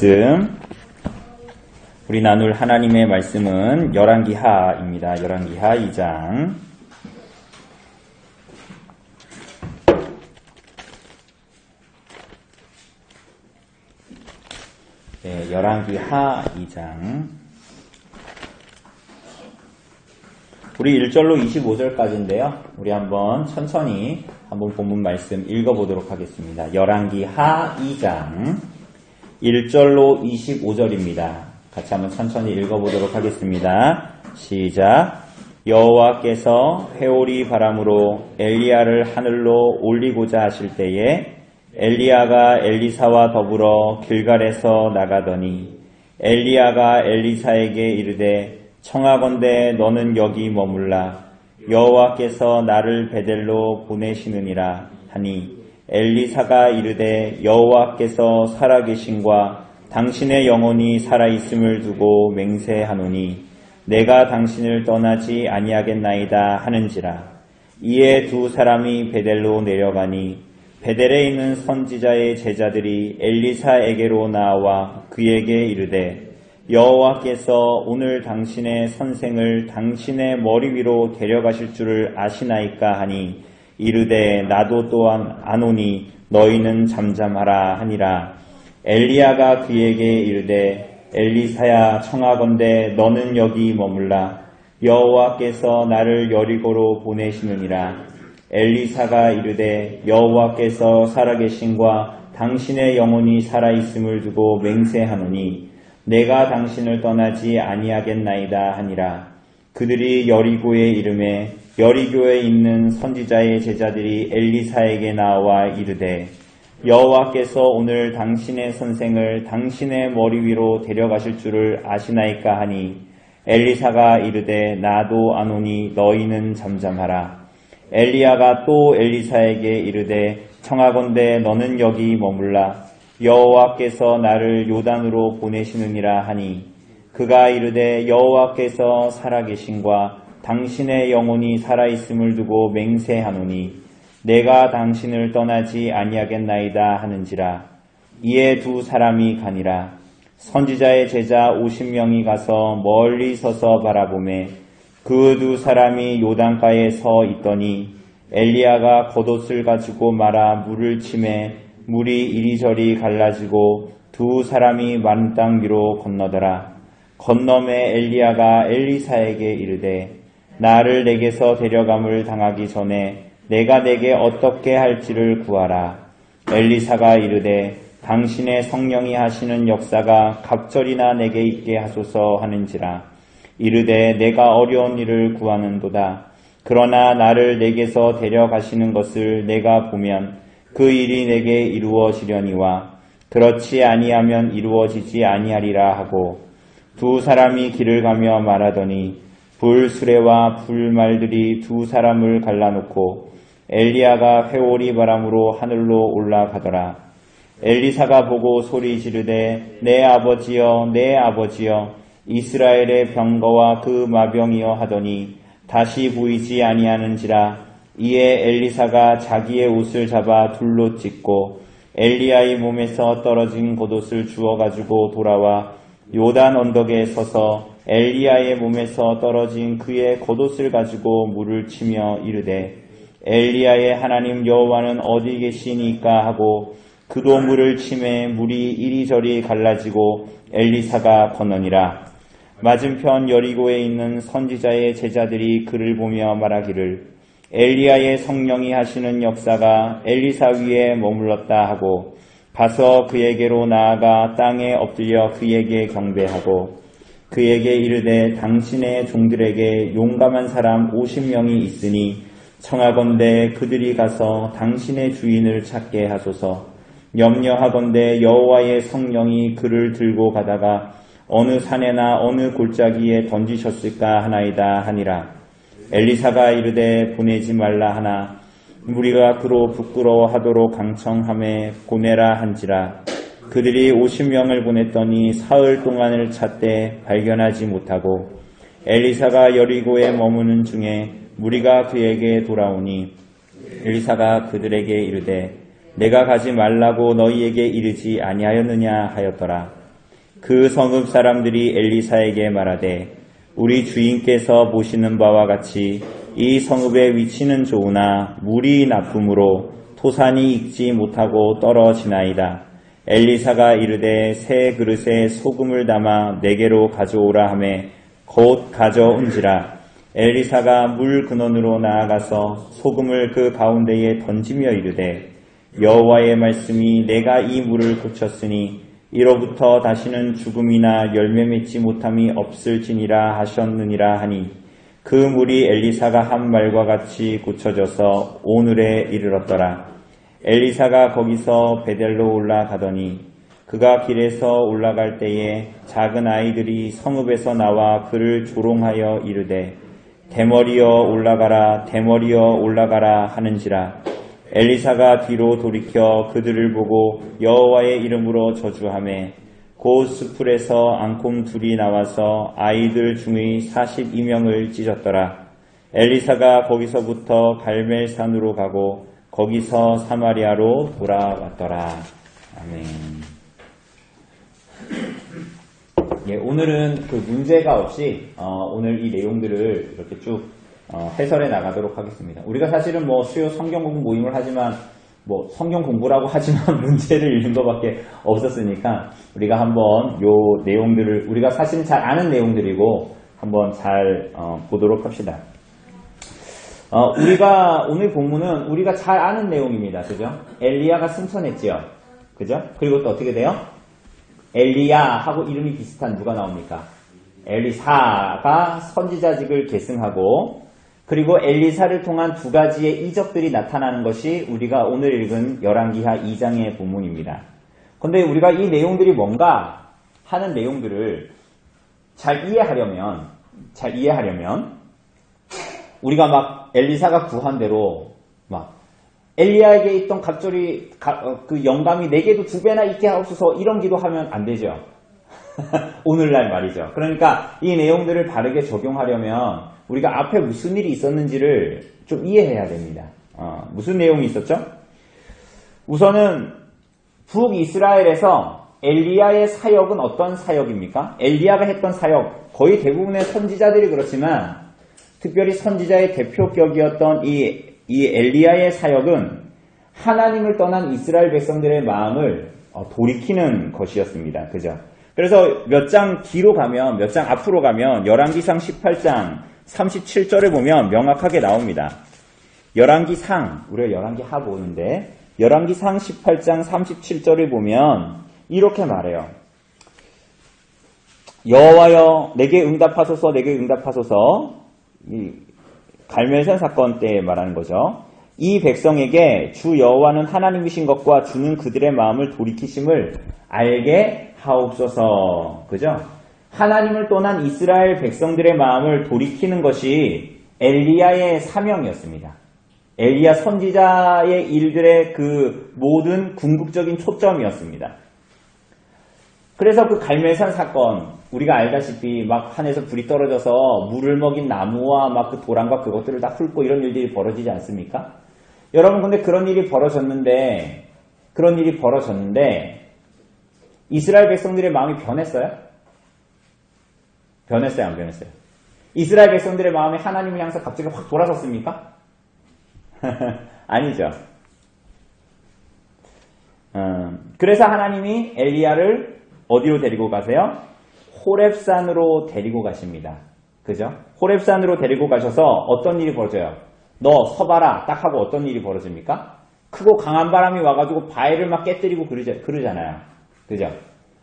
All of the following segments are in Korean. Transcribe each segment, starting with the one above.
말씀, 우리 나눌 하나님의 말씀은 열왕기하입니다. 열왕기하 2장. 네, 열왕기하 2장. 우리 1절로 25절까지인데요. 우리 한번 천천히 본문 말씀 읽어보도록 하겠습니다. 열왕기하 2장 1절로 25절입니다. 같이 한번 천천히 읽어보도록 하겠습니다. 시작. 여호와께서 회오리 바람으로 엘리야를 하늘로 올리고자 하실 때에 엘리야가 엘리사와 더불어 길갈에서 나가더니 엘리야가 엘리사에게 이르되 청하건대 너는 여기 머물라. 여호와께서 나를 베델로 보내시느니라 하니 엘리사가 이르되 여호와께서 살아계신과 당신의 영혼이 살아있음을 두고 맹세하노니 내가 당신을 떠나지 아니하겠나이다 하는지라. 이에 두 사람이 베델로 내려가니 베델에 있는 선지자의 제자들이 엘리사에게로 나와 그에게 이르되 여호와께서 오늘 당신의 선생을 당신의 머리 위로 데려가실 줄을 아시나이까 하니 이르되 나도 또한 아노니 너희는 잠잠하라 하니라. 엘리야가 그에게 이르되 엘리사야 청하건대 너는 여기 머물라. 여호와께서 나를 여리고로 보내시느니라. 엘리사가 이르되 여호와께서 살아계신과 당신의 영혼이 살아있음을 두고 맹세하노니 내가 당신을 떠나지 아니하겠나이다 하니라. 그들이 여리고에 이르매 여리고에 있는 선지자의 제자들이 엘리사에게 나와 이르되 여호와께서 오늘 당신의 선생을 당신의 머리 위로 데려가실 줄을 아시나이까 하니 엘리사가 이르되 나도 아노니 너희는 잠잠하라. 엘리야가 또 엘리사에게 이르되 청하건대 너는 여기 머물라. 여호와께서 나를 요단으로 보내시느니라 하니 그가 이르되 여호와께서 살아계신과 당신의 영혼이 살아있음을 두고 맹세하노니 내가 당신을 떠나지 아니하겠나이다 하는지라. 이에 두 사람이 가니라. 선지자의 제자 50명이 가서 멀리 서서 바라보매 그 두 사람이 요단가에 서 있더니 엘리야가 겉옷을 가지고 말아 물을 치매 물이 이리저리 갈라지고 두 사람이 마른 땅 위로 건너더라. 건너매 엘리야가 엘리사에게 이르되 나를 내게서 데려감을 당하기 전에 내가 내게 어떻게 할지를 구하라. 엘리사가 이르되 당신의 성령이 하시는 역사가 갑절이나 내게 있게 하소서 하는지라. 이르되 내가 어려운 일을 구하는도다. 그러나 나를 내게서 데려가시는 것을 내가 보면 그 일이 내게 이루어지려니와 그렇지 아니하면 이루어지지 아니하리라 하고 두 사람이 길을 가며 말하더니 불수레와 불말들이 두 사람을 갈라놓고 엘리야가 회오리 바람으로 하늘로 올라가더라. 엘리사가 보고 소리 지르되 내 아버지여 내 아버지여 이스라엘의 병거와 그 마병이여 하더니 다시 보이지 아니하는지라. 이에 엘리사가 자기의 옷을 잡아 둘로 찢고 엘리야의 몸에서 떨어진 겉옷을 주워가지고 돌아와 요단 언덕에 서서 엘리야의 몸에서 떨어진 그의 겉옷을 가지고 물을 치며 이르되 엘리야의 하나님 여호와는 어디 계시니까 하고 그도 물을 치매 물이 이리저리 갈라지고 엘리사가 건너니라. 맞은편 여리고에 있는 선지자의 제자들이 그를 보며 말하기를 엘리야의 성령이 하시는 역사가 엘리사 위에 머물렀다 하고 가서 그에게로 나아가 땅에 엎드려 그에게 경배하고 그에게 이르되 당신의 종들에게 용감한 사람 50명이 있으니 청하건대 그들이 가서 당신의 주인을 찾게 하소서. 염려하건대 여호와의 성령이 그를 들고 가다가 어느 산에나 어느 골짜기에 던지셨을까 하나이다 하니라. 엘리사가 이르되 보내지 말라 하나 우리가 그로 부끄러워하도록 강청함에 보내라 한지라. 그들이 50명을 보냈더니 사흘 동안을 찾되 발견하지 못하고 엘리사가 여리고에 머무는 중에 무리가 그에게 돌아오니 엘리사가 그들에게 이르되 내가 가지 말라고 너희에게 이르지 아니하였느냐 하였더라. 그 성읍 사람들이 엘리사에게 말하되 우리 주인께서 보시는 바와 같이 이 성읍의 위치는 좋으나 물이 나쁨으로 토산이 익지 못하고 떨어지나이다. 엘리사가 이르되 새 그릇에 소금을 담아 내게로 가져오라 하매 곧 가져온지라. 엘리사가 물 근원으로 나아가서 소금을 그 가운데에 던지며 이르되 여호와의 말씀이 내가 이 물을 고쳤으니 이로부터 다시는 죽음이나 열매 맺지 못함이 없을지니라 하셨느니라 하니 그 물이 엘리사가 한 말과 같이 고쳐져서 오늘에 이르렀더라. 엘리사가 거기서 베델로 올라가더니 그가 길에서 올라갈 때에 작은 아이들이 성읍에서 나와 그를 조롱하여 이르되 대머리여 올라가라 대머리여 올라가라 하는지라. 엘리사가 뒤로 돌이켜 그들을 보고 여호와의 이름으로 저주하매 곧 수풀에서 앙콤 둘이 나와서 아이들 중의 42명을 찢었더라. 엘리사가 거기서부터 갈멜산으로 가고 거기서 사마리아로 돌아왔더라. 아멘. 예, 오늘은 그 문제가 없이 오늘 이 내용들을 이렇게 쭉 해설해 나가도록 하겠습니다. 우리가 사실은 뭐 수요 성경 공부 모임을 하지만 뭐 성경 공부라고 하지만 문제를 읽는 것밖에 없었으니까 우리가 한번 요 내용들을 우리가 사실은 잘 아는 내용들이고 한번 잘 보도록 합시다. 우리가 오늘 본문은 우리가 잘 아는 내용입니다. 그죠? 엘리야가 승천했지요. 그죠? 그리고 또 어떻게 돼요? 엘리야하고 이름이 비슷한 누가 나옵니까? 엘리사가 선지자직을 계승하고 그리고 엘리사를 통한 두 가지의 이적들이 나타나는 것이 우리가 오늘 읽은 열왕기하 2장의 본문입니다. 그런데 우리가 이 내용들이 뭔가 하는 내용들을 잘 이해하려면 우리가 막 엘리사가 구한 대로 막 엘리야에게 있던 갑절이 그 영감이 내게도 2배나 있게 하옵소서 이런 기도하면 안 되죠. 오늘날 말이죠. 그러니까 이 내용들을 바르게 적용하려면 우리가 앞에 무슨 일이 있었는지를 좀 이해해야 됩니다. 무슨 내용이 있었죠? 우선은 북이스라엘에서 엘리야의 사역은 어떤 사역입니까? 엘리야가 했던 사역, 거의 대부분의 선지자들이 그렇지만 특별히 선지자의 대표격이었던 이 엘리야의 사역은 하나님을 떠난 이스라엘 백성들의 마음을 돌이키는 것이었습니다. 그죠? 그래서 몇 장 뒤로 가면, 몇 장 앞으로 가면 열왕기상 18장 37절을 보면 명확하게 나옵니다. 열왕기상, 우리가 열왕기하 보는데 열왕기상 18장 37절을 보면 이렇게 말해요. 여호와여 내게 응답하소서 내게 응답하소서. 이 갈멜산 사건 때 말하는 거죠. 이 백성에게 주 여호와는 하나님이신 것과 주는 그들의 마음을 돌이키심을 알게 하옵소서. 그죠? 하나님을 떠난 이스라엘 백성들의 마음을 돌이키는 것이 엘리야의 사명이었습니다. 엘리야 선지자의 일들의 그 모든 궁극적인 초점이었습니다. 그래서 그 갈멜산 사건, 우리가 알다시피 막 하늘에서 불이 떨어져서 물을 먹인 나무와 막 그 도랑과 그것들을 다 훑고 이런 일들이 벌어지지 않습니까? 여러분, 근데 그런 일이 벌어졌는데 이스라엘 백성들의 마음이 변했어요? 변했어요, 안 변했어요? 이스라엘 백성들의 마음이 하나님을 향해서 갑자기 확 돌아섰습니까? 아니죠. 그래서 하나님이 엘리야를 어디로 데리고 가세요? 호렙산으로 데리고 가십니다. 그죠? 호렙산으로 데리고 가셔서 어떤 일이 벌어져요? 너 서봐라 딱 하고 어떤 일이 벌어집니까? 크고 강한 바람이 와가지고 바위를 막 깨뜨리고 그러잖아요. 그죠?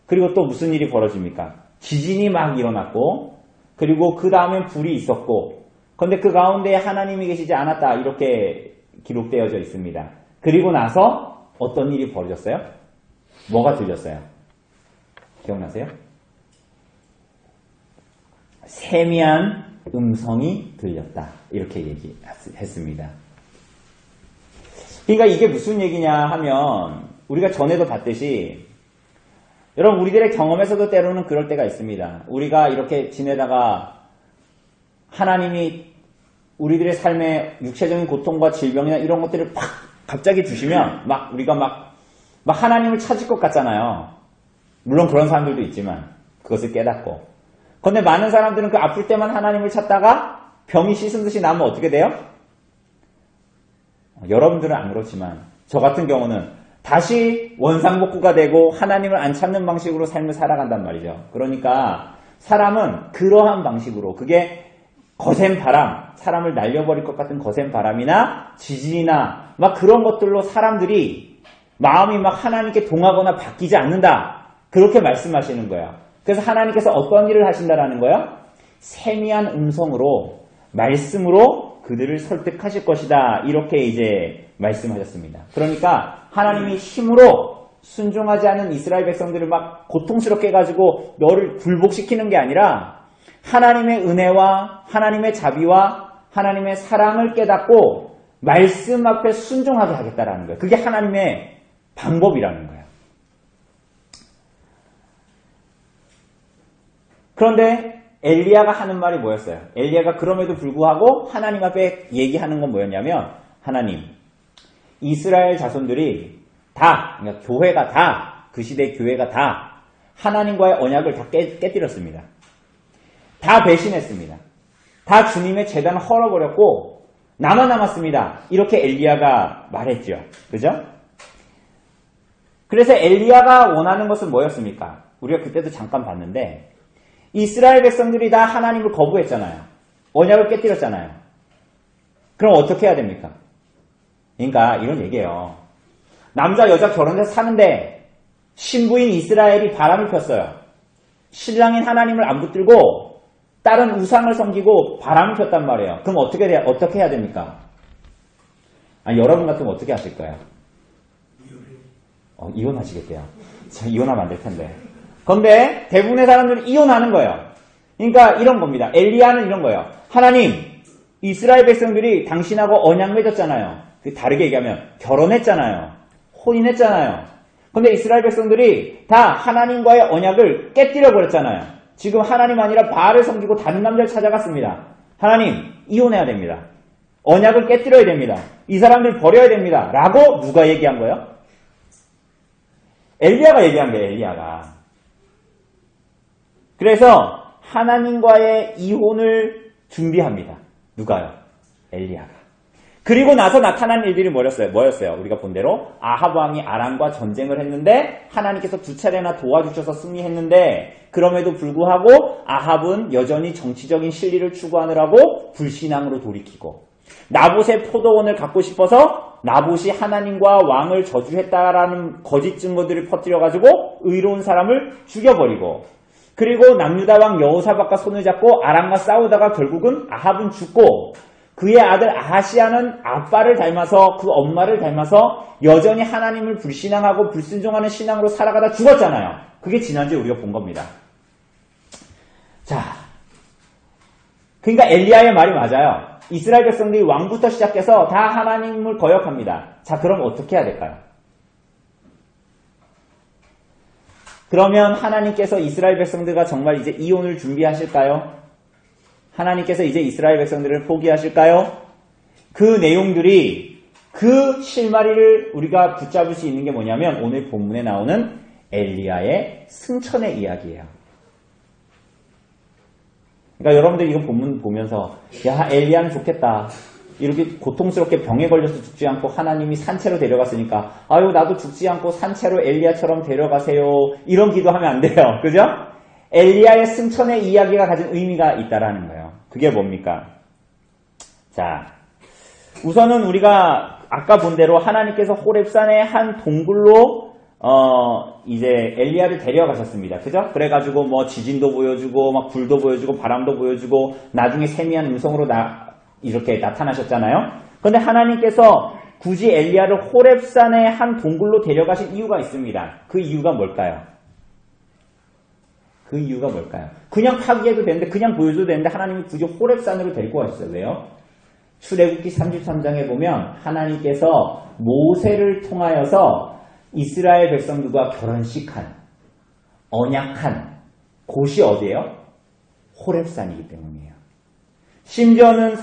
그리고 또 무슨 일이 벌어집니까? 지진이 막 일어났고 그리고 그 다음엔 불이 있었고 그런데 그 가운데 하나님이 계시지 않았다 이렇게 기록되어져 있습니다. 그리고 나서 어떤 일이 벌어졌어요? 뭐가 들렸어요? 기억나세요? 세미한 음성이 들렸다. 이렇게 얘기했습니다. 그러니까 이게 무슨 얘기냐 하면 우리가 전에도 봤듯이 여러분 우리들의 경험에서도 때로는 그럴 때가 있습니다. 우리가 이렇게 지내다가 하나님이 우리들의 삶에 육체적인 고통과 질병이나 이런 것들을 팍 갑자기 주시면 막 우리가 막 하나님을 찾을 것 같잖아요. 물론 그런 사람들도 있지만 그것을 깨닫고. 그런데 많은 사람들은 그 아플 때만 하나님을 찾다가 병이 씻은 듯이 나면 어떻게 돼요? 여러분들은 안 그렇지만 저 같은 경우는 다시 원상복구가 되고 하나님을 안 찾는 방식으로 삶을 살아간단 말이죠. 그러니까 사람은 그러한 방식으로, 그게 거센 바람, 사람을 날려버릴 것 같은 거센 바람이나 지진이나 막 그런 것들로 사람들이 마음이 막 하나님께 동하거나 바뀌지 않는다. 그렇게 말씀하시는 거예요. 그래서 하나님께서 어떤 일을 하신다라는 거예요? 세미한 음성으로, 말씀으로 그들을 설득하실 것이다. 이렇게 이제 말씀하셨습니다. 그러니까 하나님이 힘으로 순종하지 않은 이스라엘 백성들을 막 고통스럽게 해가지고 너를 굴복시키는 게 아니라 하나님의 은혜와 하나님의 자비와 하나님의 사랑을 깨닫고 말씀 앞에 순종하게 하겠다라는 거예요. 그게 하나님의 방법이라는 거예요. 그런데 엘리야가 하는 말이 뭐였어요? 엘리야가 그럼에도 불구하고 하나님 앞에 얘기하는 건 뭐였냐면, 하나님, 이스라엘 자손들이 다, 그러니까 교회가 다, 그 시대 교회가 다 하나님과의 언약을 다 깨뜨렸습니다. 다 배신했습니다. 다 주님의 제단을 헐어버렸고 나만 남았습니다. 이렇게 엘리야가 말했죠. 그죠? 그래서 엘리야가 원하는 것은 뭐였습니까? 우리가 그때도 잠깐 봤는데 이스라엘 백성들이 다 하나님을 거부했잖아요. 언약을 깨뜨렸잖아요. 그럼 어떻게 해야 됩니까? 그러니까 이런 얘기예요. 남자 여자 결혼해서 사는데 신부인 이스라엘이 바람을 폈어요. 신랑인 하나님을 안 붙들고 다른 우상을 섬기고 바람을 폈단 말이에요. 그럼 어떻게 해야 됩니까? 여러분 같으면 어떻게 하실 거예요? 이혼하시겠대요. 이혼하면 안 될 텐데. 그런데 대부분의 사람들은 이혼하는 거예요. 그러니까 이런 겁니다. 엘리야는 이런 거예요. 하나님, 이스라엘 백성들이 당신하고 언약 맺었잖아요. 다르게 얘기하면 결혼했잖아요. 혼인했잖아요. 그런데 이스라엘 백성들이 다 하나님과의 언약을 깨뜨려 버렸잖아요. 지금 하나님 아니라 바알을 섬기고 다른 남자를 찾아갔습니다. 하나님, 이혼해야 됩니다. 언약을 깨뜨려야 됩니다. 이 사람들 버려야 됩니다. 라고 누가 얘기한 거예요? 엘리야가 얘기한 거예요. 엘리야가. 그래서 하나님과의 이혼을 준비합니다. 누가요? 엘리야가. 그리고 나서 나타난 일들이 뭐였어요? 우리가 본 대로 아합 왕이 아람과 전쟁을 했는데 하나님께서 2차례나 도와주셔서 승리했는데 그럼에도 불구하고 아합은 여전히 정치적인 실리를 추구하느라고 불신앙으로 돌이키고, 나봇의 포도원을 갖고 싶어서 나봇이 하나님과 왕을 저주했다라는 거짓 증거들을 퍼뜨려가지고 의로운 사람을 죽여버리고, 그리고 남유다 왕 여호사밧과 손을 잡고 아람과 싸우다가 결국은 아합은 죽고, 그의 아들 아하시아는 아빠를 닮아서, 그 엄마를 닮아서 여전히 하나님을 불신앙하고 불순종하는 신앙으로 살아가다 죽었잖아요. 그게 지난주에 우리가 본 겁니다. 자, 그러니까 엘리야의 말이 맞아요. 이스라엘 백성들이 왕부터 시작해서 다 하나님을 거역합니다. 자, 그럼 어떻게 해야 될까요? 그러면 하나님께서 이스라엘 백성들과 정말 이제 이혼을 준비하실까요? 하나님께서 이제 이스라엘 백성들을 포기하실까요? 그 내용들이, 그 실마리를 우리가 붙잡을 수 있는 게 뭐냐면 오늘 본문에 나오는 엘리야의 승천의 이야기예요. 그러니까 여러분들 이거 본문 보면서 야, 엘리야는 좋겠다. 이렇게 고통스럽게 병에 걸려서 죽지 않고 하나님이 산채로 데려갔으니까 아유, 나도 죽지 않고 산채로 엘리야처럼 데려가세요. 이런 기도하면 안 돼요. 그죠? 엘리야의 승천의 이야기가 가진 의미가 있다라는 거예요. 그게 뭡니까? 자, 우선은 우리가 아까 본 대로 하나님께서 호렙산의 한 동굴로 이제 엘리야를 데려가셨습니다. 그죠? 그래가지고 뭐 지진도 보여주고 막 불도 보여주고 바람도 보여주고 나중에 세미한 음성으로 이렇게 나타나셨잖아요. 그런데 하나님께서 굳이 엘리야를 호렙산의 한 동굴로 데려가신 이유가 있습니다. 그 이유가 뭘까요? 그 이유가 뭘까요? 그냥 파기해도 되는데, 그냥 보여줘도 되는데 하나님이 굳이 호렙산으로 데리고 가셨어요. 왜요? 출애굽기 33장에 보면 하나님께서 모세를 통하여서 이스라엘 백성들과 결혼식한, 언약한 곳이 어디예요? 호렙산이기 때문이에요. 심지어는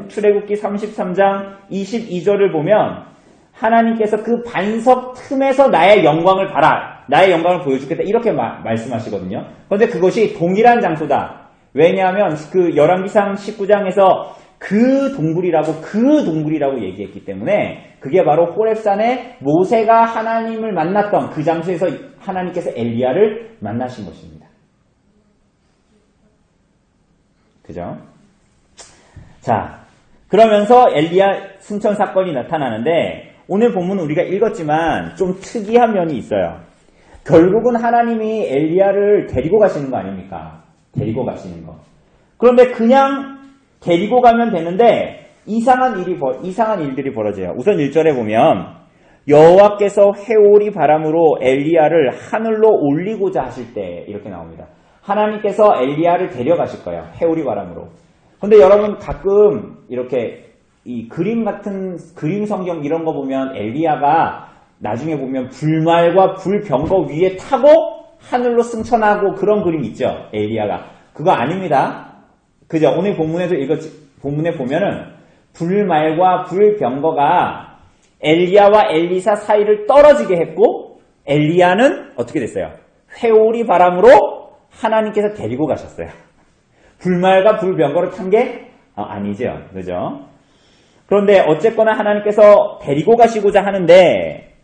출애굽기 33장 22절을 보면 하나님께서 그 반석 틈에서 나의 영광을 봐라. 나의 영광을 보여주겠다 이렇게 말씀하시거든요. 그런데 그것이 동일한 장소다. 왜냐하면 그 열왕기상 19장에서 그 동굴이라고 얘기했기 때문에 그게 바로 호렙산에 모세가 하나님을 만났던 그 장소에서 하나님께서 엘리야를 만나신 것입니다. 그죠? 자, 그러면서 엘리야 승천 사건이 나타나는데 오늘 본문은 우리가 읽었지만 좀 특이한 면이 있어요. 결국은 하나님이 엘리야를 데리고 가시는 거 아닙니까? 데리고 가시는 거. 그런데 그냥 데리고 가면 되는데 이상한 일들이 벌어져요. 우선 1절에 보면 여호와께서 회오리 바람으로 엘리야를 하늘로 올리고자 하실 때 이렇게 나옵니다. 하나님께서 엘리야를 데려가실 거예요. 회오리 바람으로. 근데 여러분 가끔 이렇게 이 그림 같은 그림 성경 이런 거 보면 엘리야가 나중에 보면 불말과 불병거 위에 타고 하늘로 승천하고 그런 그림 있죠. 엘리야가. 그거 아닙니다. 그죠? 오늘 본문에 보면은 불말과 불병거가 엘리야와 엘리사 사이를 떨어지게 했고 엘리야는 어떻게 됐어요? 회오리 바람으로 하나님께서 데리고 가셨어요. 불말과 불병거를 탄 게 아니죠. 그죠? 그런데 어쨌거나 하나님께서 데리고 가시고자 하는데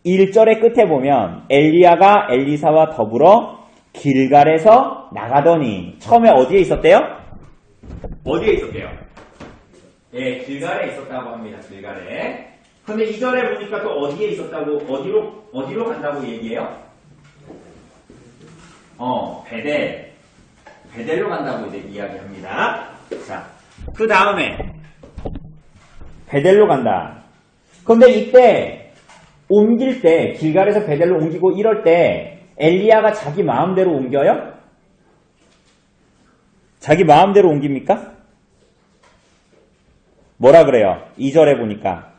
1절의 끝에 보면 엘리야가 엘리사와 더불어 길갈에서 나가더니 처음에 어디에 있었대요? 어디에 있었대요? 예, 길갈에 있었다고 합니다. 길갈에. 근데 2절에 보니까 또 어디에 있었다고 어디로 간다고 얘기해요? 베델로 간다고 이제 이야기합니다. 자, 그 다음에 베델로 간다. 그런데 이때 옮길 때 길갈에서 베델로 옮기고 이럴 때 엘리야가 자기 마음대로 옮겨요? 자기 마음대로 옮깁니까? 뭐라 그래요? 2절에 보니까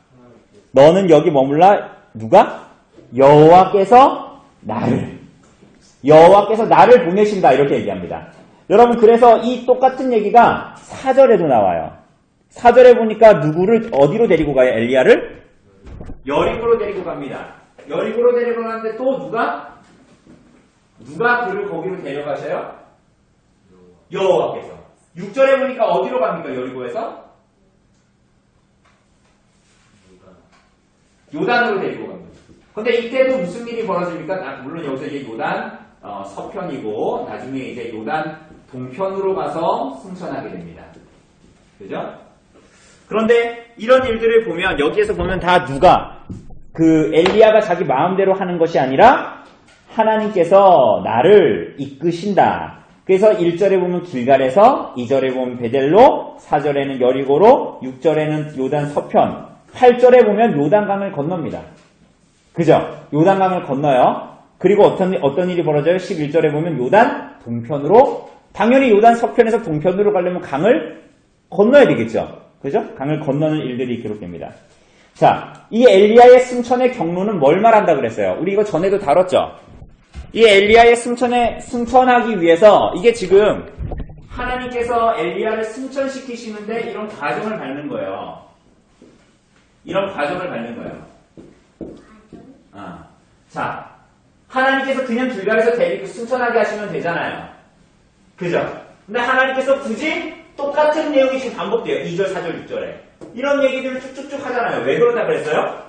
너는 여기 머물라. 누가? 여호와께서 나를 보내신다 이렇게 얘기합니다. 여러분 그래서 이 똑같은 얘기가 4절에도 나와요. 4절에 보니까 누구를 어디로 데리고 가요? 엘리야를? 여리고로 데리고 갑니다. 여리고로 데리고 가는데 또 누가 그를 거기로 데려가셔요? 여호와께서. 6절에 보니까 어디로 갑니까? 여리고에서? 요단으로 데리고 갑니다. 근데 이때도 무슨 일이 벌어집니까? 물론 여기서 이제 요단 서편이고 나중에 이제 요단 동편으로 가서 승천하게 됩니다. 그죠? 그런데 이런 일들을 보면 여기에서 보면 다 누가 그 엘리야가 자기 마음대로 하는 것이 아니라 하나님께서 나를 이끄신다. 그래서 1절에 보면 길갈에서 2절에 보면 베델로 4절에는 여리고로 6절에는 요단 서편 8절에 보면 요단강을 건넙니다. 그죠? 요단강을 건너요. 그리고 어떤 일이 벌어져요? 11절에 보면 요단 동편으로 당연히 요단 서편에서 동편으로 가려면 강을 건너야 되겠죠. 그죠? 강을 건너는 일들이 기록됩니다. 자, 이 엘리야의 승천의 경로는 뭘 말한다 그랬어요? 우리 이거 전에도 다뤘죠? 이 엘리야의 승천하기 위해서 이게 지금 하나님께서 엘리야를 승천시키시는데 이런 과정을 밟는 거예요. 이런 과정을 밟는 거예요. 자, 하나님께서 그냥 길갈에서 데리고 승천하게 하시면 되잖아요. 그죠? 근데 하나님께서 굳이 똑같은 내용이 지금 반복돼요. 2절, 4절, 6절에. 이런 얘기들을 쭉쭉쭉 하잖아요. 왜 그러다 그랬어요?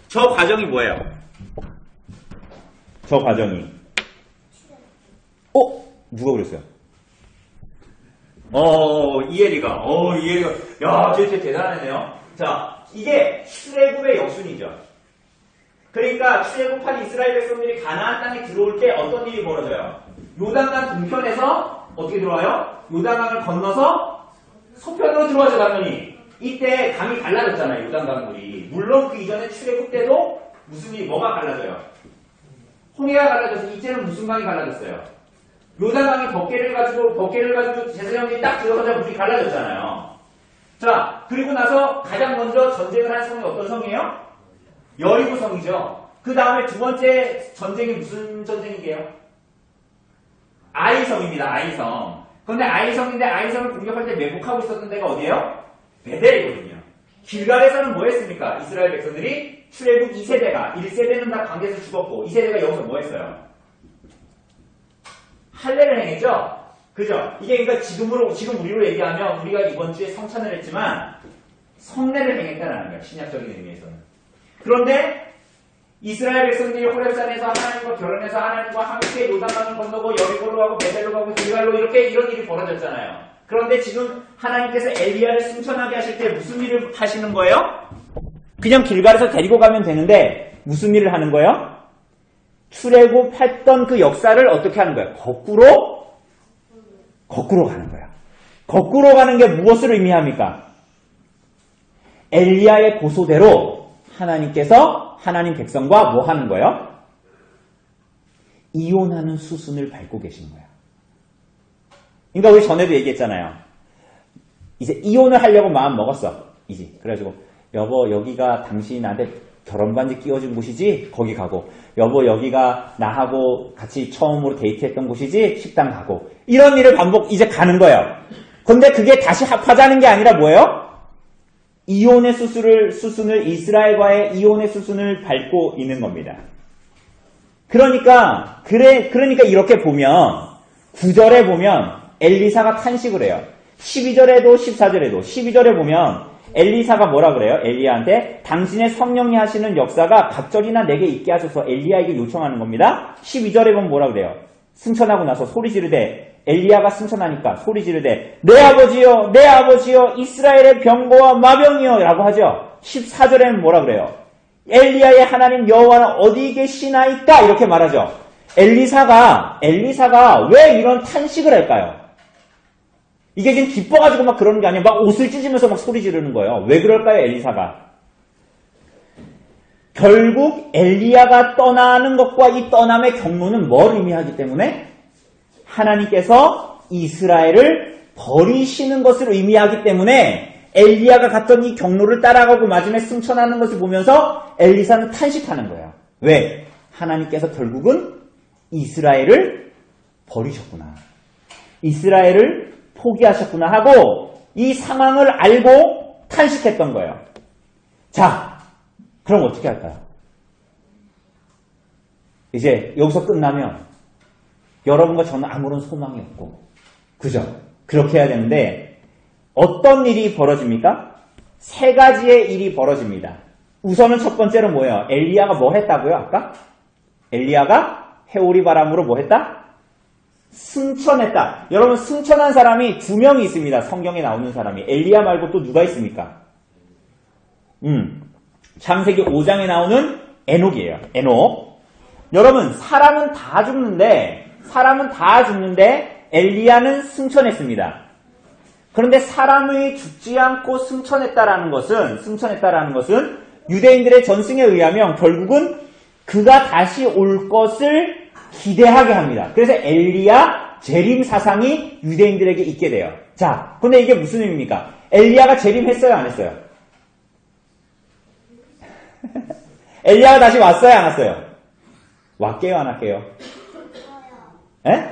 저 과정이 뭐예요? 저 과정이. 누가 그랬어요? 이혜리가. 야, 쟤 대단하네요. 자, 이게 출애굽의 역순이죠. 그러니까 출애굽한 이스라엘 백성들이 가나안 땅에 들어올 때 어떤 일이 벌어져요? 요단강 동편에서 어떻게 들어와요? 요단강을 건너서 서편으로 들어와죠, 당연히. 이때 강이 갈라졌잖아요, 요단강 물이. 물론 그 이전에 출애굽 때도 무슨 일이 뭐가 갈라져요? 홍해가 갈라져서 이제는 무슨 강이 갈라졌어요? 요단강이 덮개를 가지고 제사장들이 딱 들어가자 물이 갈라졌잖아요. 자, 그리고 나서 가장 먼저 전쟁을 한 성이 어떤 성이에요? 여리고 성이죠. 그 다음에 두 번째 전쟁이 무슨 전쟁이게요? 아이성입니다. 아이성. 그런데 아이성인데 아이성을 공격할 때 매복하고 있었던 데가 어디예요? 베델이거든요. 길갈에서는 뭐 했습니까? 이스라엘 백성들이 출애굽 2세대가 1세대는 다 광야에서 죽었고 2세대가 여기서 뭐 했어요? 할례를 행했죠? 그죠? 이게 그러니까 지금 우리로 얘기하면 우리가 이번 주에 성찬을 했지만 성례를 행했다는 거예요. 신약적인 의미에서는. 그런데 이스라엘 백성들이 호렙산에서 하나님과 결혼해서 하나님과 함께 요단강을 건너고 여리고로 가고 베델로 가고 길갈로 이렇게 이런 일이 벌어졌잖아요. 그런데 지금 하나님께서 엘리야를 승천하게 하실 때 무슨 일을 하시는 거예요? 그냥 길갈에서 데리고 가면 되는데 무슨 일을 하는 거예요? 출애굽했던 그 역사를 어떻게 하는 거예요? 거꾸로 가는 거예요. 거꾸로 가는 게 무엇을 의미합니까? 엘리야의 고소대로 하나님께서 하나님 백성과 뭐 하는 거예요? 이혼하는 수순을 밟고 계신 거예요. 그러니까 우리 전에도 얘기했잖아요. 이제 이혼을 하려고 마음 먹었어. 이제 그래가지고 여보 여기가 당신이 나한테 결혼 반지 끼워준 곳이지? 거기 가고. 여보 여기가 나하고 같이 처음으로 데이트했던 곳이지? 식당 가고. 이런 일을 이제 가는 거예요. 근데 그게 다시 합하자는 게 아니라 뭐예요? 이혼의 수순을 이스라엘과의 이혼의 수순을 밟고 있는 겁니다. 그러니까 이렇게 보면 9절에 보면 엘리사가 탄식을 해요. 12절에도 14절에도 12절에 보면 엘리사가 뭐라 그래요? 엘리야한테 당신의 성령이 하시는 역사가 각절이나 내게 있게 하셔서 엘리야에게 요청하는 겁니다. 12절에 보면 뭐라 그래요? 승천하고 나서 소리 지르되 엘리야가 승천하니까 소리 지르되 내 아버지여 이스라엘의 병거와 마병이여 라고 하죠. 14절에는 뭐라 그래요? 엘리야의 하나님 여호와는 어디 계시나이까 이렇게 말하죠. 엘리사가 왜 이런 탄식을 할까요? 이게 지금 기뻐가지고 막 그러는 게 아니에요. 막 옷을 찢으면서 막 소리 지르는 거예요. 왜 그럴까요, 엘리사가? 결국 엘리야가 떠나는 것과 이 떠남의 경로는 뭘 의미하기 때문에 하나님께서 이스라엘을 버리시는 것을 의미하기 때문에 엘리야가 갔던 이 경로를 따라가고 마지막에 승천하는 것을 보면서 엘리사는 탄식하는 거예요. 왜? 하나님께서 결국은 이스라엘을 버리셨구나. 이스라엘을 포기하셨구나 하고 이 상황을 알고 탄식했던 거예요. 자, 그럼 어떻게 할까요? 이제 여기서 끝나면 여러분과 저는 아무런 소망이 없고, 그죠? 그렇게 해야 되는데 어떤 일이 벌어집니까? 세 가지의 일이 벌어집니다. 우선은 첫 번째로 뭐예요? 엘리야가 뭐 했다고요? 아까? 엘리야가 해오리 바람으로 뭐 했다? 승천했다. 여러분 승천한 사람이 2명이 있습니다. 성경에 나오는 사람이. 엘리야 말고 또 누가 있습니까? 창세기 5장에 나오는 에녹이에요. 에녹. 여러분 사람은 다 죽는데 엘리야는 승천했습니다. 그런데 사람이 죽지 않고 승천했다라는 것은 유대인들의 전승에 의하면 결국은 그가 다시 올 것을 기대하게 합니다. 그래서 엘리야 재림 사상이 유대인들에게 있게 돼요. 자, 근데 이게 무슨 의미입니까? 엘리야가 재림했어요, 안 했어요? 엘리야가 다시 왔어요, 안 왔어요? 왔게요, 안 왔게요? 에?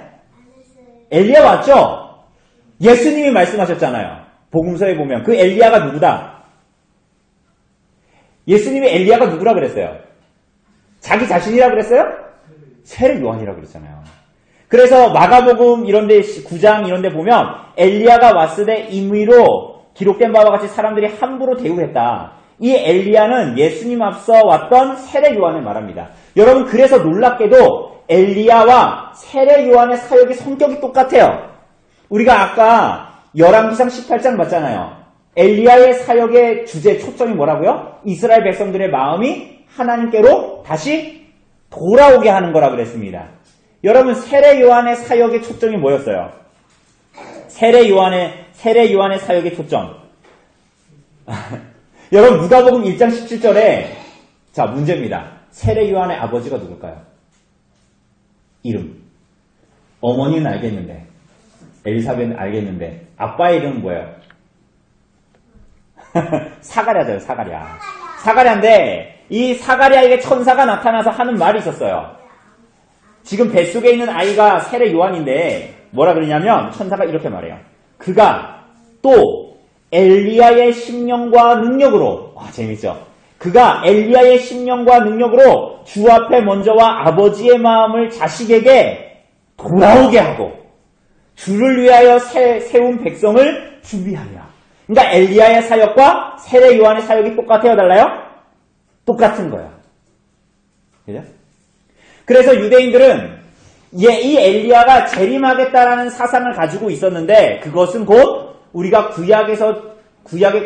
엘리야 왔죠? 예수님이 말씀하셨잖아요. 복음서에 보면 그 엘리야가 누구다? 예수님이 엘리야가 누구라 그랬어요? 자기 자신이라 그랬어요? 세례 요한이라 그랬잖아요. 그래서 마가복음 이런데 9장 이런데 보면 엘리야가 왔을 때 임의로 기록된 바와 같이 사람들이 함부로 대우했다. 이 엘리야는 예수님 앞서 왔던 세례 요한을 말합니다. 여러분 그래서 놀랍게도 엘리야와 세례 요한의 사역의 성격이 똑같아요. 우리가 아까 열왕기상 18장 봤잖아요. 엘리야의 사역의 주제 초점이 뭐라고요? 이스라엘 백성들의 마음이 하나님께로 다시 돌아오게 하는 거라 그랬습니다. 여러분 세례 요한의 사역의 초점이 뭐였어요? 세례 요한의 사역의 초점. 여러분 누가복음 1장 17절에 자 문제입니다. 세례 요한의 아버지가 누굴까요? 이름. 어머니는 알겠는데 엘리사벳은 알겠는데 아빠의 이름은 뭐예요? 사가랴잖아요. 사가랴인데 이 사가랴에게 천사가 나타나서 하는 말이 있었어요. 지금 뱃속에 있는 아이가 세례 요한인데 뭐라 그러냐면 천사가 이렇게 말해요. 그가 또 엘리야의 심령과 능력으로, 재밌죠? 그가 엘리야의 심령과 능력으로 주 앞에 먼저와 아버지의 마음을 자식에게 돌아오게 하고 주를 위하여 세운 백성을 준비하리라. 그러니까 엘리야의 사역과 세례 요한의 사역이 똑같아요, 달라요? 똑같은 거예요. 그죠? 그래서 유대인들은 이 엘리야가 재림하겠다라는 사상을 가지고 있었는데 그것은 곧 우리가 구약의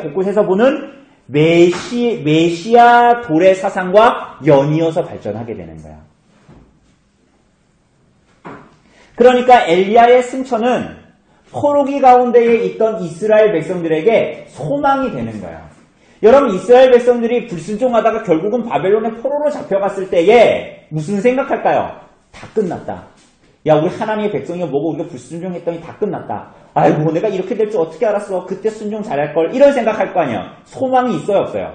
곳곳에서 보는 메시아 돌의 사상과 연이어서 발전하게 되는 거야. 그러니까 엘리야의 승천은 포로기 가운데에 있던 이스라엘 백성들에게 소망이 되는 거야. 여러분, 이스라엘 백성들이 불순종하다가 결국은 바벨론의 포로로 잡혀갔을 때에 무슨 생각할까요? 다 끝났다. 야, 우리 하나님의 백성이 뭐고 우리가 불순종했더니 다 끝났다. 아이고, 내가 이렇게 될 줄 어떻게 알았어? 그때 순종 잘할걸. 이런 생각할 거 아니야. 소망이 있어요, 없어요?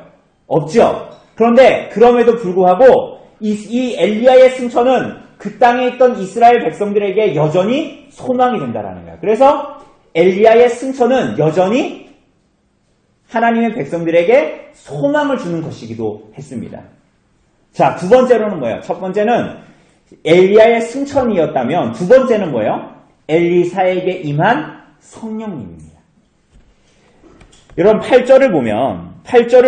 없죠. 그런데 그럼에도 불구하고 이 엘리야의 승천은 그 땅에 있던 이스라엘 백성들에게 여전히 소망이 된다라는 거야. 그래서 엘리야의 승천은 여전히 하나님의 백성들에게 소망을 주는 것이기도 했습니다. 자, 두 번째로는 뭐예요? 첫 번째는 엘리야의 승천이었다면 두 번째는 뭐예요? 엘리사에게 임한 성령님입니다. 여러분 8절을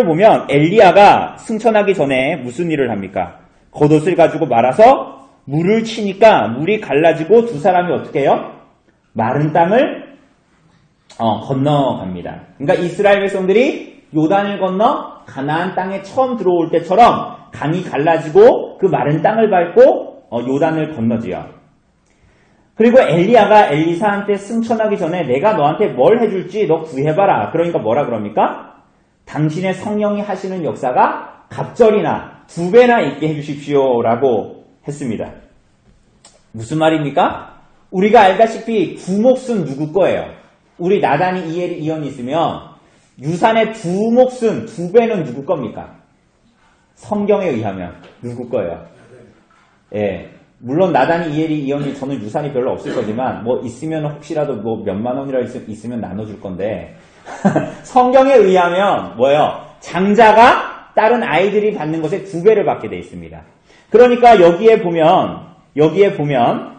보면 엘리야가 승천하기 전에 무슨 일을 합니까? 겉옷을 가지고 말아서 물을 치니까 물이 갈라지고 두 사람이 어떻게 해요? 마른 땅을 건너갑니다. 그러니까 이스라엘 백성들이 요단을 건너 가나안 땅에 처음 들어올 때처럼 강이 갈라지고 그 마른 땅을 밟고 요단을 건너지요. 그리고 엘리야가 엘리사한테 승천하기 전에 내가 너한테 뭘 해줄지 너 구해봐라. 그러니까 뭐라 그럽니까? 당신의 성령이 하시는 역사가 갑절이나 2배나 있게 해주십시오 라고 했습니다. 무슨 말입니까? 우리가 알다시피 두 몫은 누구 거예요? 우리 나단이 이엘이 이언이 있으면 유산의 두 몫은 2배는 누구 겁니까? 성경에 의하면 누구 거예요? 예. 물론 나단이 이엘이 이언이 저는 유산이 별로 없을 거지만 뭐 있으면 혹시라도 뭐 몇만 원이라 있으면 나눠줄 건데 성경에 의하면 뭐예요? 장자가 다른 아이들이 받는 것에 2배를 받게 돼 있습니다. 그러니까 여기에 보면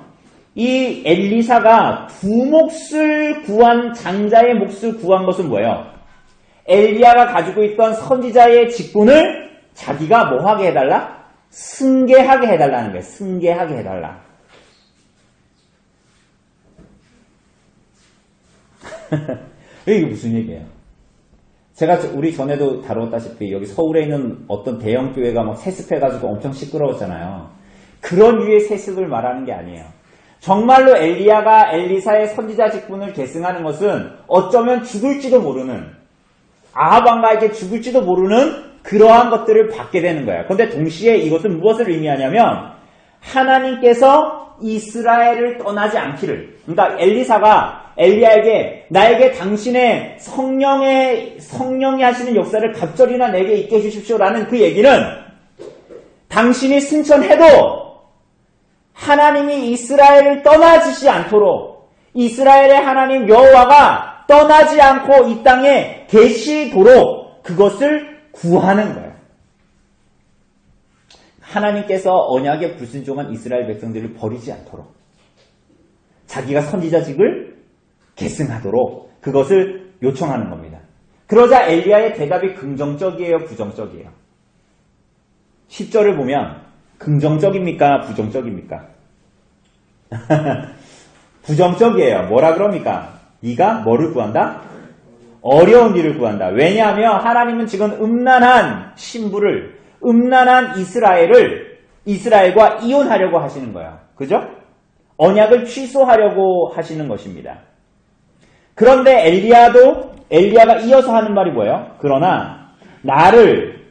이 엘리사가 두 몫을 구한 장자의 몫을 구한 것은 뭐예요? 엘리야가 가지고 있던 선지자의 직분을 자기가 뭐 하게 해달라? 승계하게 해달라는 거예요. 승계하게 해달라. 이게 무슨 얘기예요? 제가 우리 전에도 다뤘다시피 여기 서울에 있는 어떤 대형 교회가 막 세습해가지고 엄청 시끄러웠잖아요. 그런 류의 세습을 말하는 게 아니에요. 정말로 엘리야가 엘리사의 선지자 직분을 계승하는 것은 어쩌면 죽을지도 모르는 아합 왕가에게 죽을지도 모르는 그러한 것들을 받게 되는 거예요. 그런데 동시에 이것은 무엇을 의미하냐면 하나님께서 이스라엘을 떠나지 않기를, 그러니까 엘리사가 엘리야에게 나에게 당신의 성령이 하시는 역사를 갑절이나 내게 있게 해주십시오라는 그 얘기는 당신이 승천해도 하나님이 이스라엘을 떠나지시 않도록 이스라엘의 하나님 여호와가 떠나지 않고 이 땅에 계시도록 그것을 구하는 거예요. 하나님께서 언약에 불순종한 이스라엘 백성들을 버리지 않도록 자기가 선지자직을 계승하도록 그것을 요청하는 겁니다. 그러자 엘리야의 대답이 긍정적이에요, 부정적이에요? 10절을 보면 긍정적입니까, 부정적입니까? 부정적이에요. 뭐라 그럽니까? 네가 뭐를 구한다? 어려운 일을 구한다. 왜냐하면 하나님은 지금 음란한 신부를, 음란한 이스라엘과 이혼하려고 하시는 거예요. 그죠? 언약을 취소하려고 하시는 것입니다. 그런데 엘리야가 이어서 하는 말이 뭐예요? 그러나 나를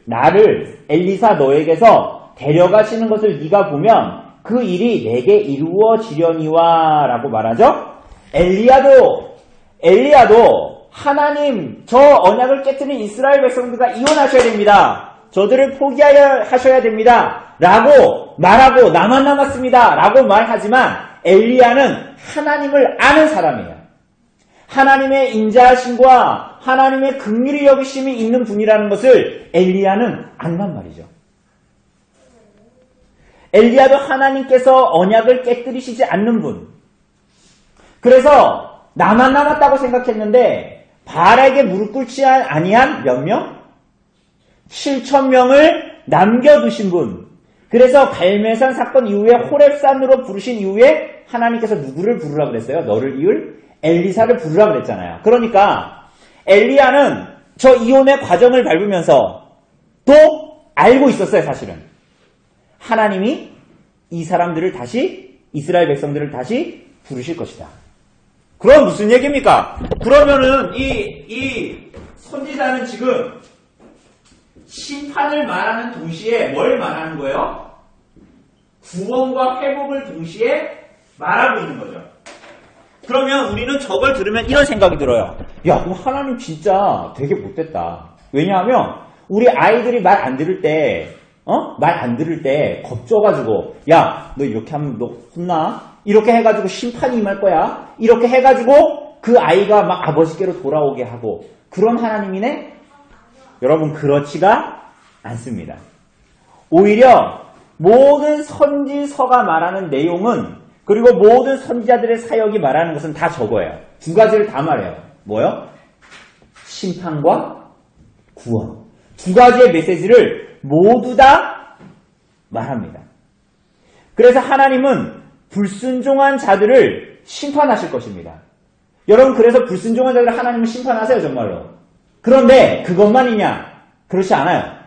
엘리사 너에게서 데려가시는 것을 네가 보면 그 일이 내게 이루어지려니와 라고 말하죠. 엘리야도 하나님 저 언약을 깨뜨린 이스라엘 백성들과 이혼하셔야 됩니다. 저들을 포기하셔야 됩니다. 라고 말하고 나만 남았습니다. 라고 말하지만 엘리야는 하나님을 아는 사람이에요. 하나님의 인자하심과 하나님의 긍휼히 여기심이 있는 분이라는 것을 엘리야는 안단 말이죠. 엘리야도 하나님께서 언약을 깨뜨리시지 않는 분. 그래서 나만 남았다고 생각했는데 바알에게 무릎 꿇지 아니한 몇 명? 7,000명을 남겨두신 분. 그래서 갈멜산 사건 이후에 호렙산으로 부르신 이후에 하나님께서 누구를 부르라 그랬어요? 너를 이을 엘리사를 부르라 그랬잖아요. 그러니까 엘리야는 저 이혼의 과정을 밟으면서 또 알고 있었어요, 사실은. 하나님이 이 사람들을 다시, 이스라엘 백성들을 다시 부르실 것이다. 그럼 무슨 얘기입니까? 그러면은 이 선지자는 지금 심판을 말하는 동시에 뭘 말하는 거예요? 구원과 회복을 동시에 말하고 있는 거죠. 그러면 우리는 저걸 들으면 이런 생각이 들어요. 야, 그럼 하나님 진짜 되게 못됐다. 왜냐하면 우리 아이들이 말 안 들을 때 말 안 들을 때 겁줘가지고 야, 너 이렇게 하면 너 혼나? 이렇게 해가지고 심판이 임할 거야. 이렇게 해가지고 그 아이가 막 아버지께로 돌아오게 하고 그런 하나님이네? 여러분 그렇지가 않습니다. 오히려 모든 선지서가 말하는 내용은 그리고 모든 선지자들의 사역이 말하는 것은 다 저거예요. 두 가지를 다 말해요. 뭐요? 심판과 구원. 두 가지의 메시지를 모두 다 말합니다. 그래서 하나님은 불순종한 자들을 심판하실 것입니다. 여러분 그래서 불순종한 자들을 하나님은 심판하세요 정말로. 그런데 그것만이냐? 그렇지 않아요.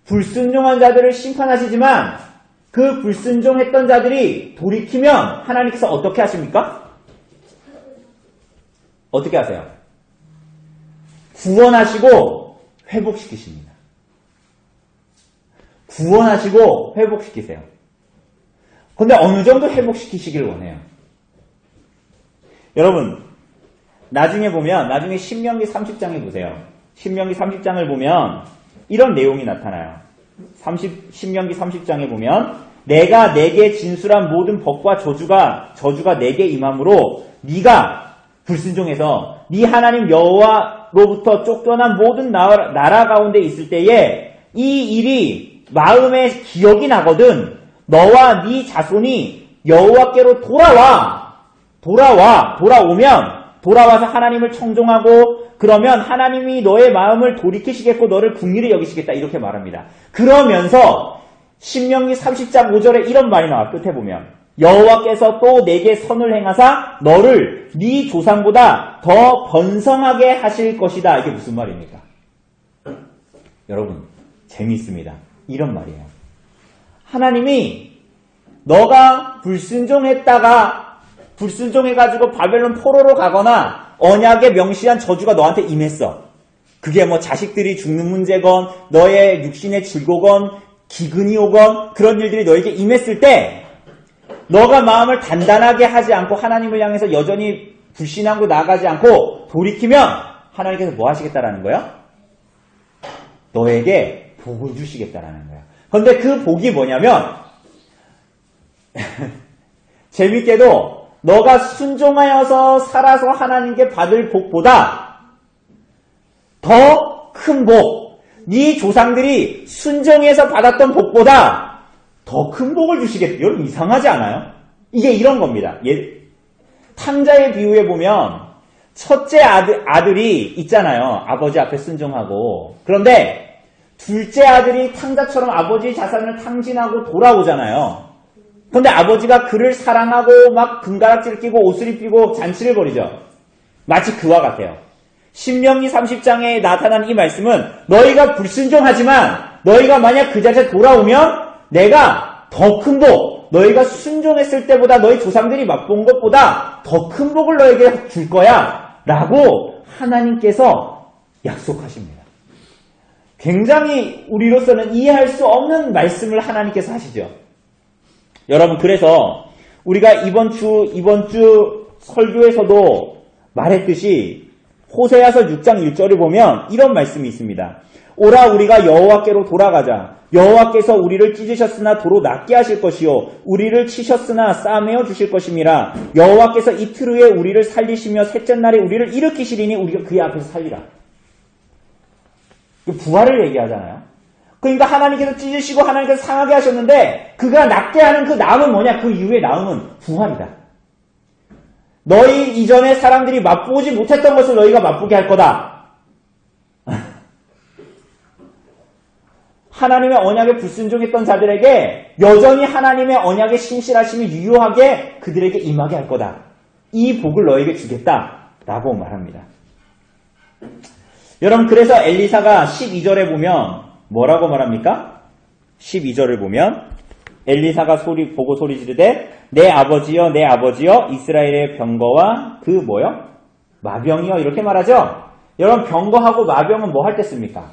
불순종한 자들을 심판하시지만 그 불순종했던 자들이 돌이키면 하나님께서 어떻게 하십니까? 어떻게 하세요? 구원하시고 회복시키십니다. 구원하시고 회복시키세요. 근데 어느 정도 회복시키시길 원해요? 여러분 나중에 신명기 30장에 보세요. 신명기 30장을 보면 이런 내용이 나타나요. 신명기 30장에 보면 내가 내게 진술한 모든 법과 저주가 내게 임함으로 네가 불순종해서 네 하나님 여호와로부터 쫓겨난 모든 나라 가운데 있을 때에 이 일이 마음에 기억이 나거든 너와 네 자손이 여호와께로 돌아와서 하나님을 청종하고 그러면 하나님이 너의 마음을 돌이키시겠고 너를 긍휼히 여기시겠다 이렇게 말합니다. 그러면서 신명기 30장 5절에 이런 말이 나와 끝에 보면 여호와께서 또 내게 선을 행하사 너를 네 조상보다 더 번성하게 하실 것이다. 이게 무슨 말입니까? 여러분 재미있습니다. 이런 말이에요. 하나님이 너가 불순종해가지고 바벨론 포로로 가거나 언약에 명시한 저주가 너한테 임했어. 그게 뭐 자식들이 죽는 문제건 너의 육신의 질고건 기근이 오건 그런 일들이 너에게 임했을 때 너가 마음을 단단하게 하지 않고 하나님을 향해서 여전히 불신하고 나가지 않고 돌이키면 하나님께서 뭐 하시겠다라는 거야? 너에게 복을 주시겠다라는 거야. 그런데 그 복이 뭐냐면 재밌게도 너가 순종하여서 살아서 하나님께 받을 복보다 더 큰 복, 네 조상들이 순종해서 받았던 복보다 더 큰 복을 주시겠다. 여러분 이상하지 않아요? 이게 이런 겁니다. 탕자의 비유에 보면 첫째 아들이 있잖아요. 아버지 앞에 순종하고. 그런데 둘째 아들이 탕자처럼 아버지의 자산을 탕진하고 돌아오잖아요. 그런데 아버지가 그를 사랑하고 막 금가락지를 끼고 옷을 입히고 잔치를 벌이죠. 마치 그와 같아요. 신명기 30장에 나타난 이 말씀은 너희가 불순종하지만 너희가 만약 그 자리에 돌아오면 내가 더 큰 복, 너희가 순종했을 때보다 너희 조상들이 맛본 것보다 더 큰 복을 너에게 줄 거야 라고 하나님께서 약속하십니다. 굉장히 우리로서는 이해할 수 없는 말씀을 하나님께서 하시죠. 여러분 그래서 우리가 이번 주 설교에서도 말했듯이 호세아서 6장 1절을 보면 이런 말씀이 있습니다. 오라 우리가 여호와께로 돌아가자. 여호와께서 우리를 찢으셨으나 도로 낫게 하실 것이요 우리를 치셨으나 싸매어 주실 것임이라. 여호와께서 이틀 후에 우리를 살리시며 셋째 날에 우리를 일으키시리니 우리가 그의 앞에서 살리라. 부활을 얘기하잖아요. 그러니까 하나님께서 찢으시고 하나님께서 상하게 하셨는데 그가 낫게 하는 그 나음은 뭐냐? 그 이후의 나음은 부활이다. 너희 이전에 사람들이 맛보지 못했던 것을 너희가 맛보게 할 거다. 하나님의 언약에 불순종했던 자들에게 여전히 하나님의 언약의 신실하심이 유효하게 그들에게 임하게 할 거다. 이 복을 너에게 주겠다. 라고 말합니다. 여러분, 그래서 엘리사가 12절에 보면 뭐라고 말합니까? 12절을 보면 엘리사가 보고 소리 지르되 내 아버지여 내 아버지여 이스라엘의 병거와 그 뭐요? 마병이여 이렇게 말하죠. 여러분, 병거하고 마병은 뭐 할 때 씁니까?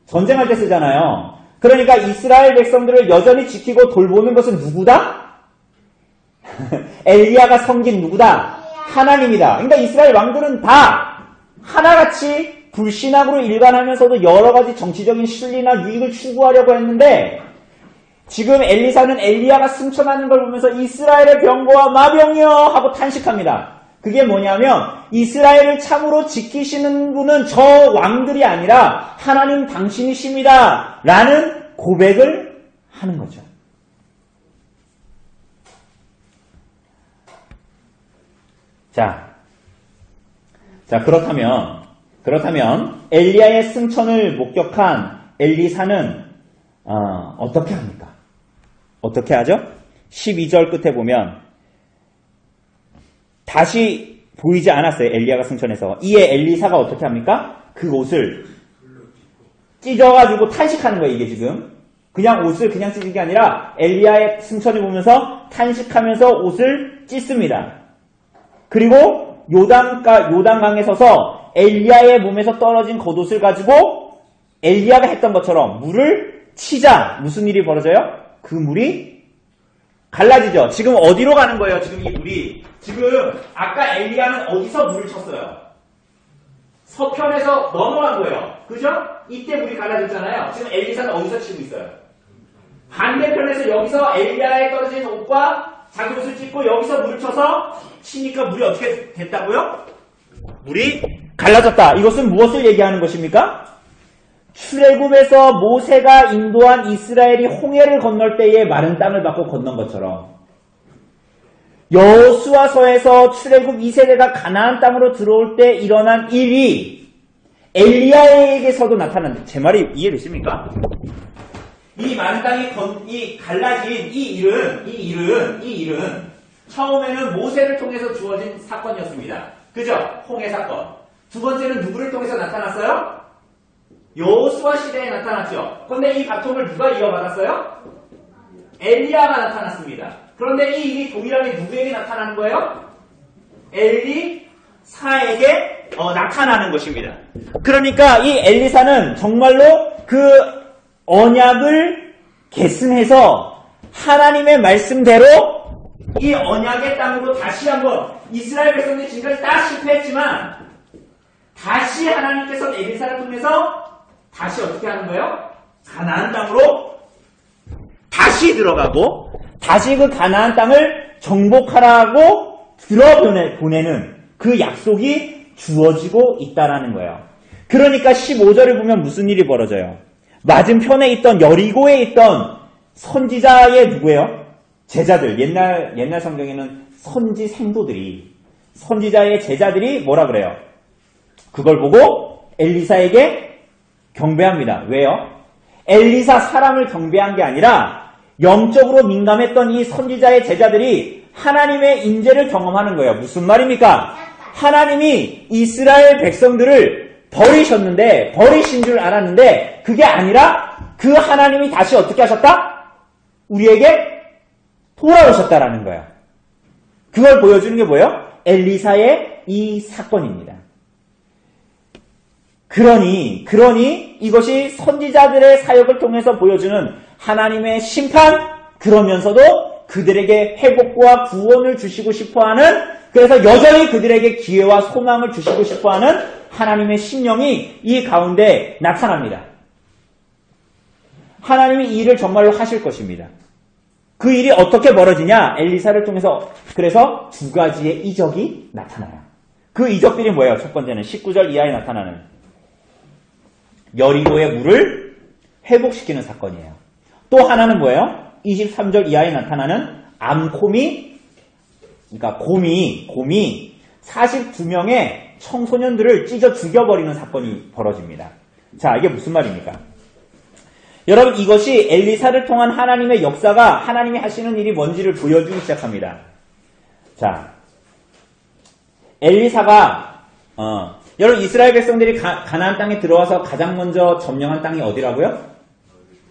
전쟁할 때 쓰잖아요. 그러니까 이스라엘 백성들을 여전히 지키고 돌보는 것은 누구다? 엘리야가 섬긴 누구다? 하나님이다. 그러니까 이스라엘 왕들은 다 하나같이 불신앙으로 일관하면서도 여러 가지 정치적인 실리나 유익을 추구하려고 했는데 지금 엘리사는 엘리야가 승천하는 걸 보면서 이스라엘의 병거와 마병이여 하고 탄식합니다. 그게 뭐냐면 이스라엘을 참으로 지키시는 분은 저 왕들이 아니라 하나님 당신이십니다. 라는 고백을 하는 거죠. 자 그렇다면 엘리야의 승천을 목격한 엘리사는 어떻게 합니까? 어떻게 하죠? 12절 끝에 보면 다시 보이지 않았어요. 엘리야가 승천해서. 이에 엘리사가 어떻게 합니까? 그 옷을 찢어가지고 탄식하는 거예요. 이게 지금. 그냥 옷을 그냥 찢은 게 아니라 엘리야의 승천을 보면서 탄식하면서 옷을 찢습니다. 그리고 요단강에 서서 엘리야의 몸에서 떨어진 겉옷을 가지고 엘리야가 했던 것처럼 물을 치자. 무슨 일이 벌어져요? 그 물이 갈라지죠. 지금 어디로 가는 거예요? 지금 이 물이. 지금 아까 엘리야는 어디서 물을 쳤어요? 서편에서 넘어간 거예요. 그죠? 이때 물이 갈라졌잖아요. 지금 엘리사는 어디서 치고 있어요? 반대편에서 여기서 엘리야에 떨어진 옷과 자기 옷을 찢고 여기서 물을 쳐서 치니까 물이 어떻게 됐다고요? 물이 갈라졌다. 이것은 무엇을 얘기하는 것입니까? 출애굽에서 모세가 인도한 이스라엘이 홍해를 건널 때에 마른 땅을 받고 건넌 것처럼 여호수아서에서 출애굽 2세대가 가나안 땅으로 들어올 때 일어난 일이 엘리야에게서도 나타난다. 제 말이 이해되십니까? 이 마른 땅이 갈라진 이 일은 처음에는 모세를 통해서 주어진 사건이었습니다. 그죠? 홍해 사건. 두 번째는 누구를 통해서 나타났어요? 여호수아 시대에 나타났죠. 그런데 이 바통을 누가 이어받았어요? 엘리야가 나타났습니다. 그런데 이 일이 동일하게 누구에게 나타나는 거예요? 엘리사에게 나타나는 것입니다. 그러니까 이 엘리사는 정말로 그 언약을 계승해서 하나님의 말씀대로 이 언약의 땅으로 다시 한번 이스라엘 백성들이 지금까지 다 실패했지만 다시 하나님께서 엘리사를 통해서 다시 어떻게 하는 거예요? 가나안 땅으로 다시 들어가고 다시 그 가나안 땅을 정복하라고 들어보내는 그 약속이 주어지고 있다라는 거예요. 그러니까 15절을 보면 무슨 일이 벌어져요? 맞은편에 있던 여리고에 있던 선지자의 누구예요? 제자들. 옛날 성경에는 선지 생도들이 선지자의 제자들이 뭐라 그래요? 그걸 보고 엘리사에게 경배합니다. 왜요? 엘리사 사람을 경배한 게 아니라 영적으로 민감했던 이 선지자의 제자들이 하나님의 인재를 경험하는 거예요. 무슨 말입니까? 하나님이 이스라엘 백성들을 버리신 줄 알았는데 그게 아니라 그 하나님이 다시 어떻게 하셨다? 우리에게 돌아오셨다라는 거예요. 그걸 보여주는 게 뭐예요? 엘리사의 이 사건입니다. 그러니 이것이 선지자들의 사역을 통해서 보여주는 하나님의 심판, 그러면서도 그들에게 회복과 구원을 주시고 싶어하는, 그래서 여전히 그들에게 기회와 소망을 주시고 싶어하는 하나님의 심령이 이 가운데 나타납니다. 하나님이 이 일을 정말로 하실 것입니다. 그 일이 어떻게 벌어지냐? 엘리사를 통해서 그래서 두 가지의 이적이 나타나요. 그 이적들이 뭐예요? 첫 번째는 19절 이하에 나타나는 여리고의 물을 회복시키는 사건이에요. 또 하나는 뭐예요? 23절 이하에 나타나는 암곰이, 그러니까 곰이 42명의 청소년들을 찢어 죽여버리는 사건이 벌어집니다. 자, 이게 무슨 말입니까? 여러분, 이것이 엘리사를 통한 하나님의 역사가 하나님이 하시는 일이 뭔지를 보여주기 시작합니다. 자, 엘리사가 여러분, 이스라엘 백성들이 가나안 땅에 들어와서 가장 먼저 점령한 땅이 어디라고요?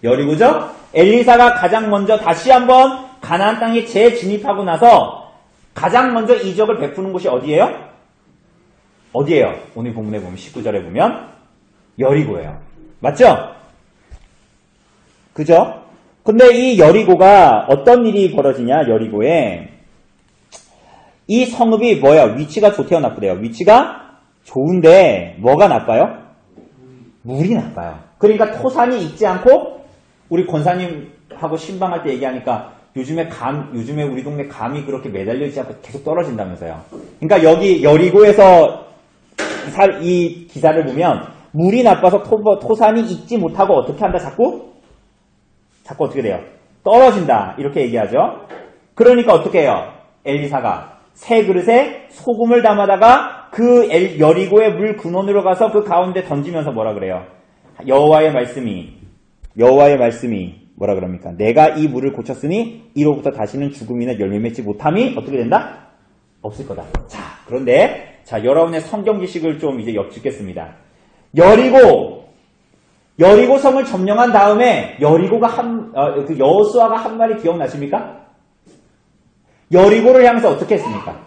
여리고죠? 엘리사가 가장 먼저 다시 한번 가나안 땅에 재진입하고 나서 가장 먼저 이적을 베푸는 곳이 어디예요? 어디예요? 오늘 본문에 보면 19절에 보면 여리고예요. 맞죠? 그죠? 근데 이 여리고가 어떤 일이 벌어지냐? 여리고에 이 성읍이 뭐예요? 위치가 좋대요, 나쁘대요? 위치가 좋은데 뭐가 나빠요? 물이 나빠요. 그러니까 토산이 있지 않고 우리 권사님하고 신방할 때 얘기하니까 요즘에 우리 동네 감이 그렇게 매달려 있지 않고 계속 떨어진다면서요. 그러니까 여기 여리고에서 이 기사를 보면 물이 나빠서 토산이 익지 못하고 어떻게 한다? 자꾸 어떻게 돼요? 떨어진다. 이렇게 얘기하죠. 그러니까 어떻게 해요? 엘리사가 새 그릇에 소금을 담아다가 그 여리고의 물 근원으로 가서 그 가운데 던지면서 뭐라 그래요? 여호와의 말씀이 뭐라 그럽니까? 내가 이 물을 고쳤으니 이로부터 다시는 죽음이나 열매 맺지 못함이 어떻게 된다? 없을 거다. 자, 그런데 여러분의 성경 지식을 좀 이제 엿듣겠습니다. 여리고 성을 점령한 다음에 여호수아가 한 말이 기억나십니까? 여리고를 향해서 어떻게 했습니까?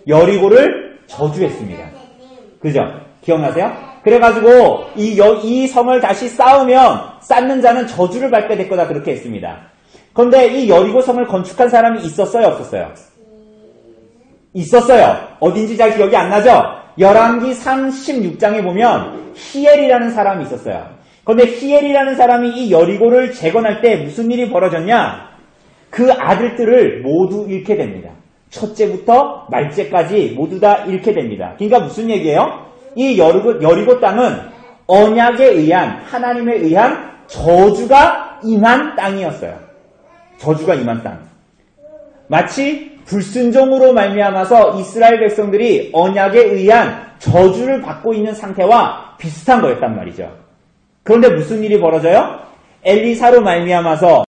여리고를 저주했습니다. 그죠? 기억나세요? 그래가지고 이 성을 다시 쌓는 자는 저주를 받게 될 거다 그렇게 했습니다. 그런데 이 여리고 성을 건축한 사람이 있었어요, 없었어요? 있었어요. 어딘지 잘 기억이 안 나죠? 열왕기상 16장에 보면 히엘이라는 사람이 있었어요. 그런데 히엘이라는 사람이 이 여리고를 재건할 때 무슨 일이 벌어졌냐? 그 아들들을 모두 잃게 됩니다. 첫째부터 말째까지 모두 다 잃게 됩니다. 그러니까 무슨 얘기예요? 이 여리고 땅은 언약에 의한, 하나님에 의한 저주가 임한 땅이었어요. 저주가 임한 땅. 마치 불순종으로 말미암아서 이스라엘 백성들이 언약에 의한 저주를 받고 있는 상태와 비슷한 거였단 말이죠. 그런데 무슨 일이 벌어져요? 엘리사로 말미암아서